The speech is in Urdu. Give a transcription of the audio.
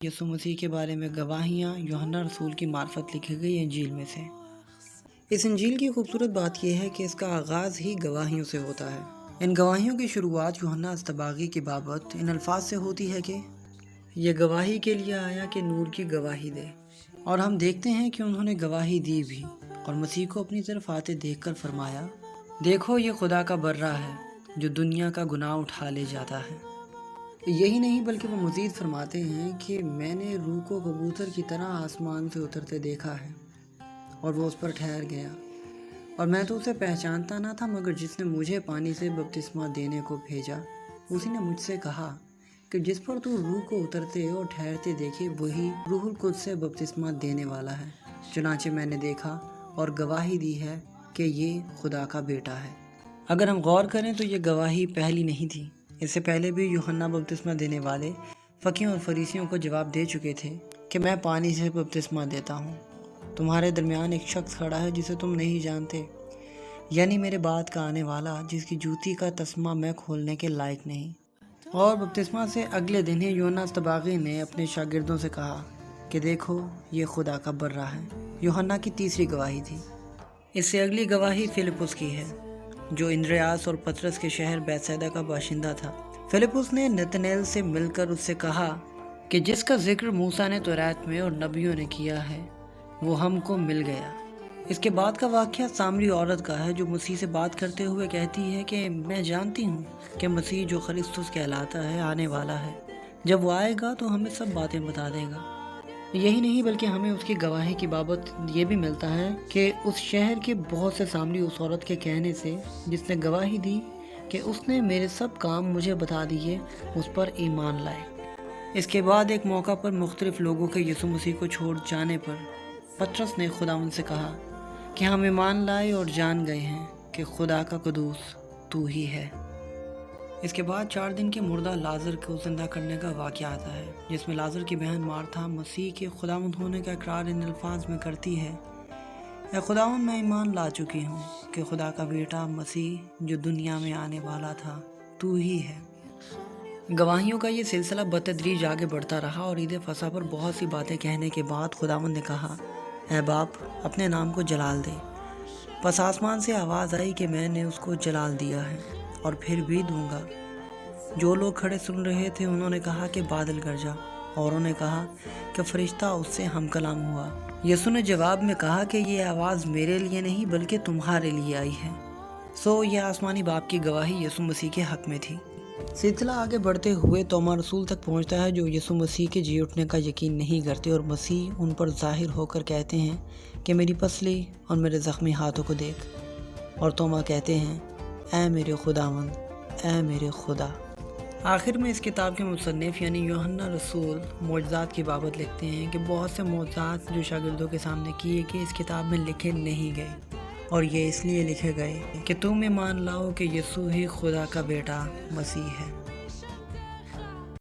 یسوع مسیح کے بارے میں گواہیاں یوحنا رسول کی معرفت لکھی گئی انجیل میں سے۔ اس انجیل کی خوبصورت بات یہ ہے کہ اس کا آغاز ہی گواہیوں سے ہوتا ہے۔ ان گواہیوں کی شروعات یوحنا اصطباغی کی بابت ان الفاظ سے ہوتی ہے کہ یہ گواہی کے لیے آیا کہ نور کی گواہی دے، اور ہم دیکھتے ہیں کہ انہوں نے گواہی دی بھی، اور مسیح کو اپنی طرف آتے دیکھ کر فرمایا، دیکھو یہ خدا کا برہ ہے جو دنیا کا گناہ اٹھا لے جاتا ہے۔ یہی نہیں بلکہ وہ مزید فرماتے ہیں کہ میں نے روح کو کبوتر کی طرح آسمان سے اترتے دیکھا ہے، اور وہ اس پر ٹھہر گیا، اور میں تو اسے پہچانتا نہ تھا، مگر جس نے مجھے پانی سے بپتسمہ دینے کو بھیجا اسی نے مجھ سے کہا کہ جس پر تو روح کو اترتے اور ٹھہرتے دیکھے وہی روح القدس سے بپتسمہ دینے والا ہے۔ چنانچہ میں نے دیکھا اور گواہی دی ہے کہ یہ خدا کا بیٹا ہے۔ اگر ہم غور کریں تو یہ گواہی پہلی نہیں تھی۔ اس سے پہلے بھی یوحنا بپتسمہ دینے والے فقیہوں اور فریسیوں کو جواب دے چکے تھے کہ میں پانی سے بپتسمہ دیتا ہوں، تمہارے درمیان ایک شخص کھڑا ہے جسے تم نہیں جانتے، یعنی میرے بعد کا آنے والا، جس کی جوتی کا تسمہ میں کھولنے کے لائق نہیں۔ اور بپتسمہ سے اگلے دن ہی یوحنا اصطباغی نے اپنے شاگردوں سے کہا کہ دیکھو یہ خدا کا برہ ہے۔ یوحنا کی تیسری گواہی تھی۔ اس سے اگلی گواہی فلپس کی ہے، جو اندریاس اور پطرس کے شہر بیتسیدا کا باشندہ تھا۔ فلپس نے نتنیل سے مل کر اس سے کہا کہ جس کا ذکر موسیٰ نے تورات میں اور نبیوں نے کیا ہے وہ ہم کو مل گیا۔ اس کے بعد کا واقعہ سامری عورت کا ہے، جو مسیح سے بات کرتے ہوئے کہتی ہے کہ میں جانتی ہوں کہ مسیح جو کرسٹس کہلاتا ہے آنے والا ہے، جب وہ آئے گا تو ہمیں سب باتیں بتا دے گا۔ یہی نہیں بلکہ ہمیں اس کی گواہی کی بابت یہ بھی ملتا ہے کہ اس شہر کے بہت سے سامری اس عورت کے کہنے سے جس نے گواہی دی کہ اس نے میرے سب کام مجھے بتا دیے، اس پر ایمان لائے۔ اس کے بعد ایک موقع پر مختلف لوگوں کے یسوع مسیح کو چھوڑ جانے پر پطرس نے خداوند سے کہا کہ ہم ایمان لائے اور جان گئے ہیں کہ خدا کا قدوس تو ہی ہے۔ اس کے بعد 4 دن کے مردہ لازر کو زندہ کرنے کا واقعہ آتا ہے، جس میں لازر کی بہن مارتھا مسیح کے خداوند ہونے کا اقرار ان الفاظ میں کرتی ہے، اے خداوند میں ایمان لا چکی ہوں کہ خدا کا بیٹا مسیح جو دنیا میں آنے والا تھا تو ہی ہے۔ گواہیوں کا یہ سلسلہ بتدریج آگے بڑھتا رہا، اور عید فصح پر بہت سی باتیں کہنے کے بعد خداوند نے کہا، اے باپ اپنے نام کو جلال دے۔ پس آسمان سے آواز آئی کہ میں نے اس کو جلال دیا ہے اور پھر بھی دوں گا۔ جو لوگ کھڑے سن رہے تھے انہوں نے کہا کہ بادل گرجا، اوروں نے کہا کہ فرشتہ اس سے ہم کلام ہوا۔ یسوع نے جواب میں کہا کہ یہ آواز میرے لیے نہیں بلکہ تمہارے لیے آئی ہے۔ یہ آسمانی باپ کی گواہی یسوع مسیح کے حق میں تھی۔ سلسلہ آگے بڑھتے ہوئے توما رسول تک پہنچتا ہے، جو یسوع مسیح کے جی اٹھنے کا یقین نہیں کرتے، اور مسیح ان پر ظاہر ہو کر کہتے ہیں کہ میری پسلی اور میرے زخمی ہاتھوں کو دیکھ، اور توما کہتے ہیں اے میرے خداوند، اے میرے خدا۔ آخر میں اس کتاب کے مصنف یعنی یوحنا رسول معجزات کی بابت لکھتے ہیں کہ بہت سے معجزات جو شاگردوں کے سامنے کیے گئے اس کتاب میں لکھے نہیں گئے، اور یہ اس لیے لکھے گئے کہ تم ایمان لاؤ کہ یسوع ہی خدا کا بیٹا مسیح ہے۔